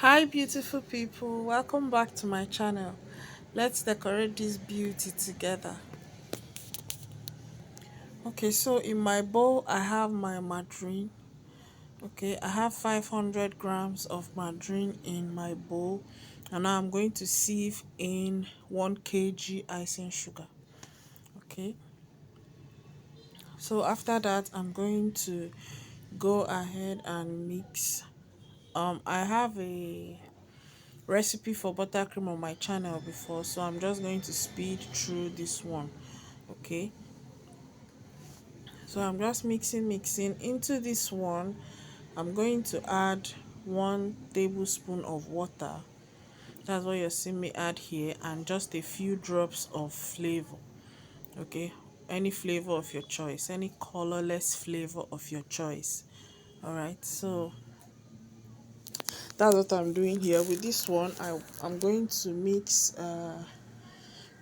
Hi beautiful people, welcome back to my channel. Let's decorate this beauty together. Okay, so in my bowl I have my margarine. Okay, I have 500 grams of margarine in my bowl, and now I'm going to sieve in 1 kg icing sugar. Okay, so after that I'm going to go ahead and mix. I have a recipe for buttercream on my channel before, so I'm just going to speed through this one. Okay, so I'm just mixing into this one. I'm going to add 1 tablespoon of water. That's what you're seeing me add here, and just a few drops of flavor. Okay, any flavor of your choice, any colorless flavor of your choice. All right, so that's what I'm doing here. With this one, I'm going to mix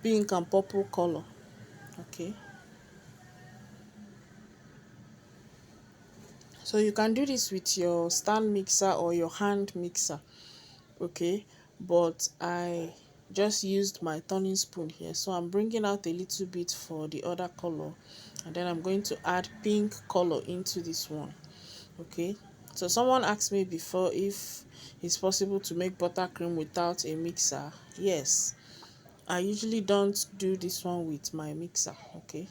pink and purple color. Okay, so you can do this with your stand mixer or your hand mixer. Okay, but I just used my turning spoon here, so I'm bringing out a little bit for the other color, and then I'm going to add pink color into this one. Okay, so someone asked me before if it's possible to make buttercream without a mixer. Yes, I usually don't do this one with my mixer. Okay,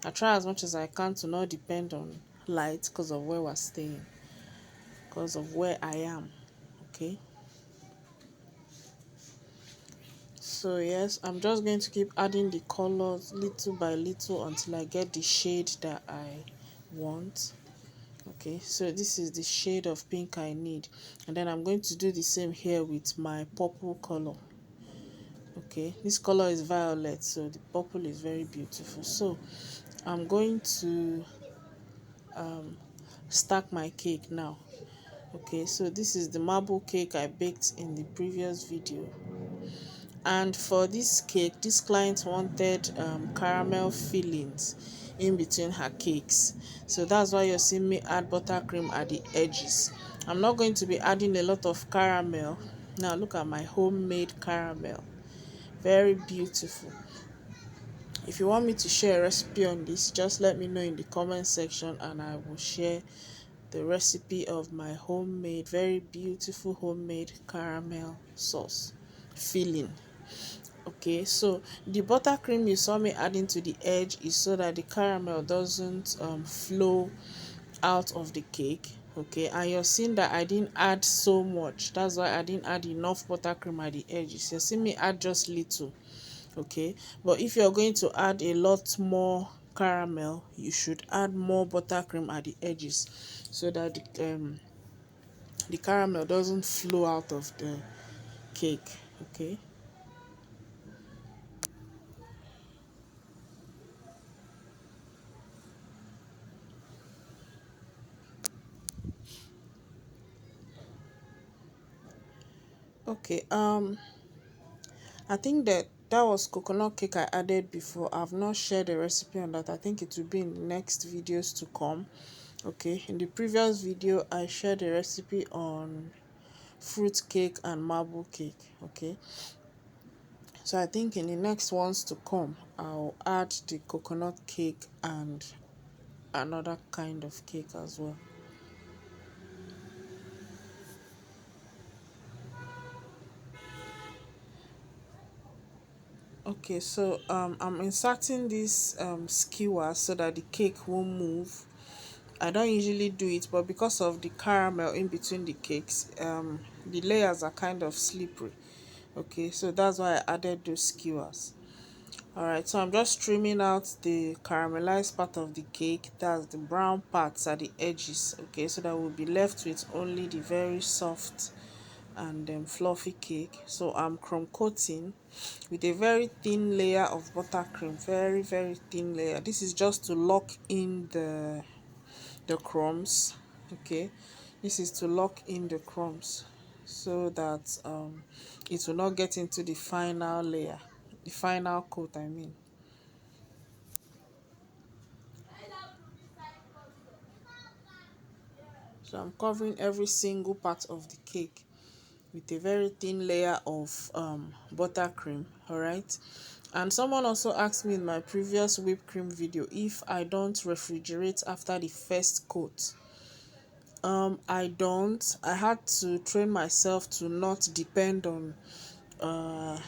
I try as much as I can to not depend on light because of where we're staying, because of where I am. Okay, so yes, I'm just going to keep adding the colors little by little until I get the shade that I want. Okay, so this is the shade of pink I need, and then I'm going to do the same here with my purple color. Okay, this color is violet, so the purple is very beautiful. So I'm going to stack my cake now. Okay, so this is the marble cake I baked in the previous video, and for this cake this client wanted caramel fillings in between her cakes, so that's why you're seeing me add buttercream at the edges. I'm not going to be adding a lot of caramel. Now look at my homemade caramel, very beautiful. If you want me to share a recipe on this, just let me know in the comment section and I will share the recipe of my homemade, very beautiful homemade caramel sauce filling. Okay, so the buttercream you saw me adding to the edge is so that the caramel doesn't flow out of the cake. Okay, and you're seeing that I didn't add so much, that's why I didn't add enough buttercream at the edges. You're seeing me add just little. Okay, but if you're going to add a lot more caramel, you should add more buttercream at the edges so that the caramel doesn't flow out of the cake. Okay, okay, I think that was coconut cake I added before. I've not shared a recipe on that. I think it will be in the next videos to come. Okay, in the previous video I shared a recipe on fruit cake and marble cake. Okay, so I think in the next ones to come I'll add the coconut cake and another kind of cake as well. Okay, so I'm inserting this skewer so that the cake won't move. I don't usually do it, but because of the caramel in between the cakes, the layers are kind of slippery. Okay, so that's why I added those skewers. Alright, so I'm just trimming out the caramelized part of the cake, that's the brown parts at the edges. Okay, so that we'll be left with only the very soft and fluffy cake. So I'm crumb coating with a very thin layer of buttercream, very thin layer. This is just to lock in the crumbs. Okay, this is to lock in the crumbs so that it will not get into the final layer, the final coat I mean. So I'm covering every single part of the cake with a very thin layer of buttercream. All right. And someone also asked me in my previous whipped cream video if I don't refrigerate after the first coat. I don't. I had to train myself to not depend on uh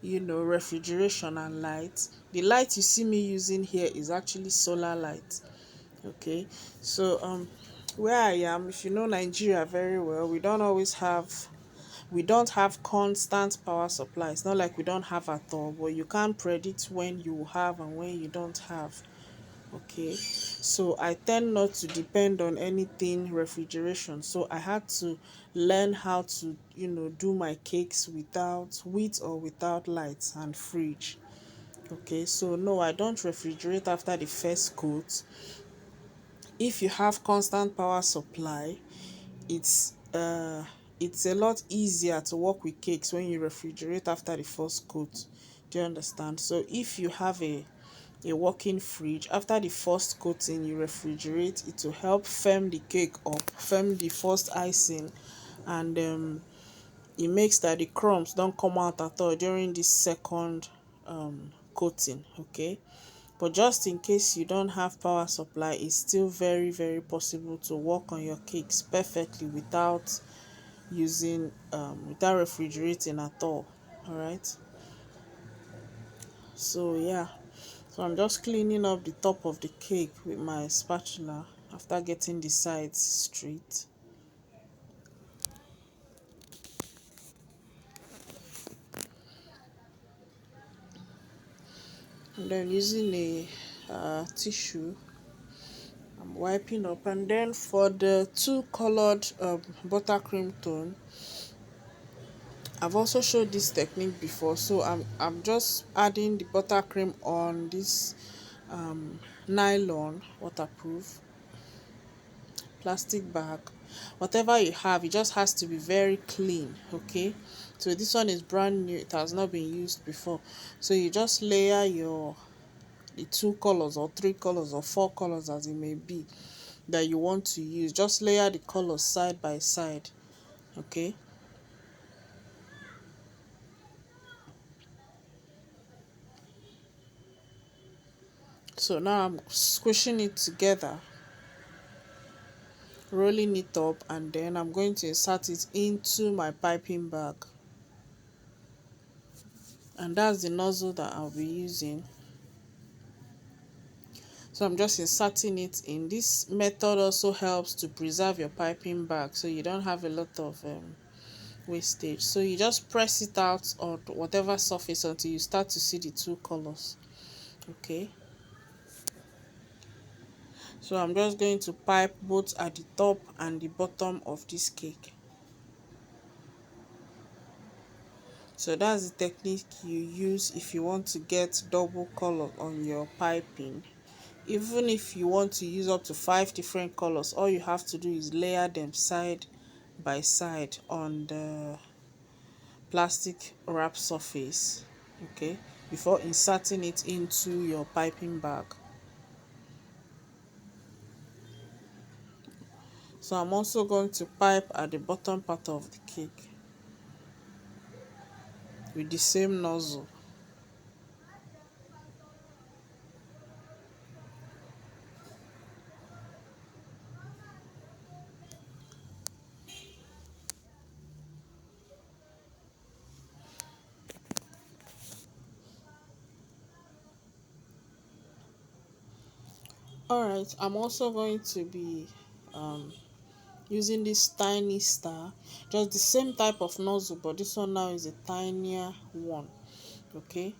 refrigeration and light. The light you see me using here is actually solar light. Okay. So where I am, if you know Nigeria very well, we don't have constant power supply. It's not like we don't have at all, but you can't predict when you have and when you don't have. Okay, so I tend not to depend on anything refrigeration, so I had to learn how to do my cakes without with or without lights and fridge. Okay, so no, I don't refrigerate after the first coat. If you have constant power supply, it's uh it's a lot easier to work with cakes when you refrigerate after the first coat. Do you understand? So if you have a working fridge, after the first coating you refrigerate, it will help firm the cake up, firm the first icing, and it makes that the crumbs don't come out at all during this second coating. Okay, but just in case you don't have power supply, it's still very very possible to work on your cakes perfectly without refrigerating at all. All right, so yeah, so I'm just cleaning up the top of the cake with my spatula after getting the sides straight. And then using a tissue, I'm wiping up. And then for the two colored buttercream tone, I've also showed this technique before. So I'm just adding the buttercream on this nylon waterproof plastic bag. Whatever you have, it just has to be very clean. Okay, so this one is brand new, it has not been used before. So you just layer your the two colors or three colors or four colors as it may be that you want to use. Just layer the colors side by side. Okay, so now I'm squishing it together, rolling it up, and then I'm going to insert it into my piping bag. And that's the nozzle that I'll be using. So I'm just inserting it in. This method also helps to preserve your piping bag so you don't have a lot of wastage. So you just press it out on whatever surface until you start to see the two colors. Okay, so I'm just going to pipe both at the top and the bottom of this cake. So that's the technique you use if you want to get double color on your piping. Even if you want to use up to 5 different colors, all you have to do is layer them side by side on the plastic wrap surface. Okay, before inserting it into your piping bag. So I'm also going to pipe at the bottom part of the cake with the same nozzle. Alright, I'm also going to be um, using this tiny star, just the same type of nozzle, but this one now is a tinier one. Okay,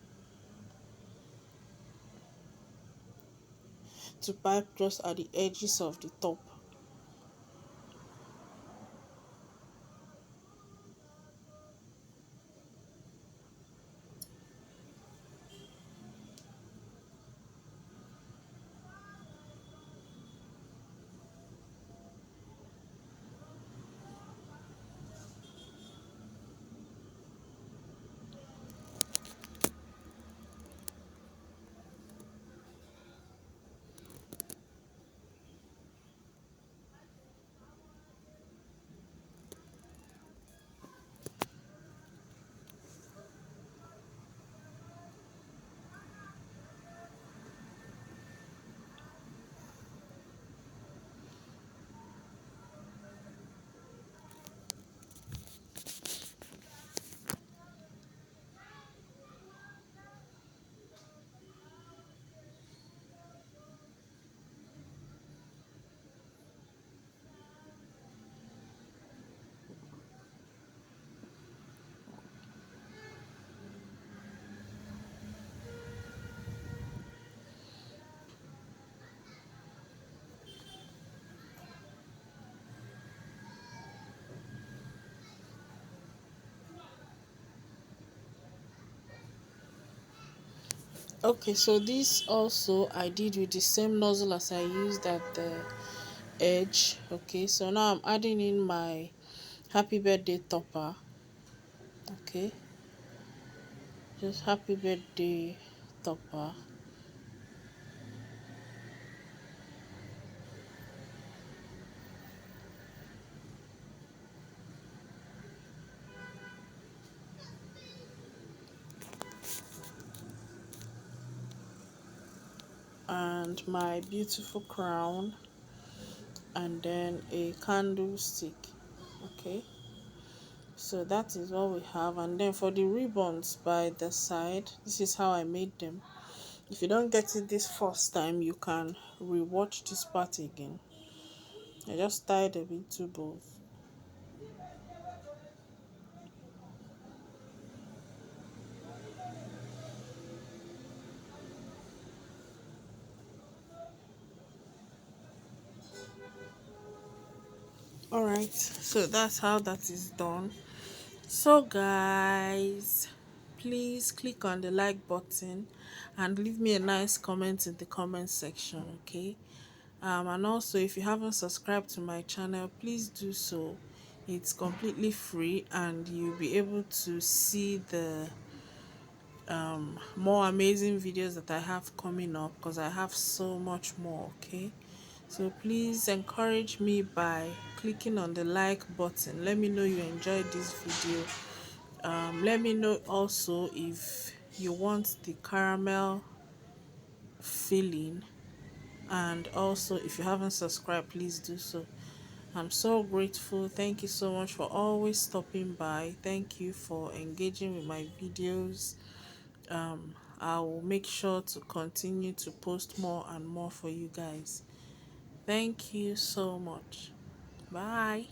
to pipe just at the edges of the top. Okay, so this also I did with the same nozzle as I used at the edge. Okay, so now I'm adding in my happy birthday topper. Okay, just happy birthday topper. And my beautiful crown, and then a candlestick. Okay, so that is what we have. And then for the ribbons by the side, this is how I made them. If you don't get it this first time, you can rewatch this part again. I just tied a bit to both. All right, so that's how that is done. So guys, please click on the like button and leave me a nice comment in the comment section. Okay, and also if you haven't subscribed to my channel, please do so. It's completely free and you'll be able to see the more amazing videos that I have coming up, because I have so much more. Okay, so please encourage me by clicking on the like button. Let me know you enjoyed this video. Let me know also if you want the caramel filling, and also if you haven't subscribed, please do so. I'm so grateful. Thank you so much for always stopping by. Thank you for engaging with my videos. I will make sure to continue to post more and more for you guys. Thank you so much. Bye.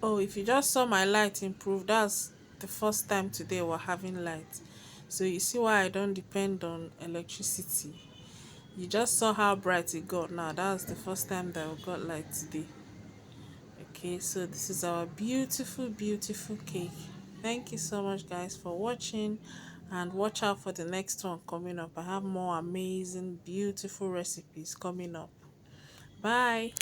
Oh, if you just saw my light improve, that's the first time today we're having light. So you see why I don't depend on electricity. You just saw how bright it got now. That's the first time that we got light today. Okay, so this is our beautiful, beautiful cake. Thank you so much, guys, for watching, and watch out for the next one coming up. I have more amazing, beautiful recipes coming up. Bye.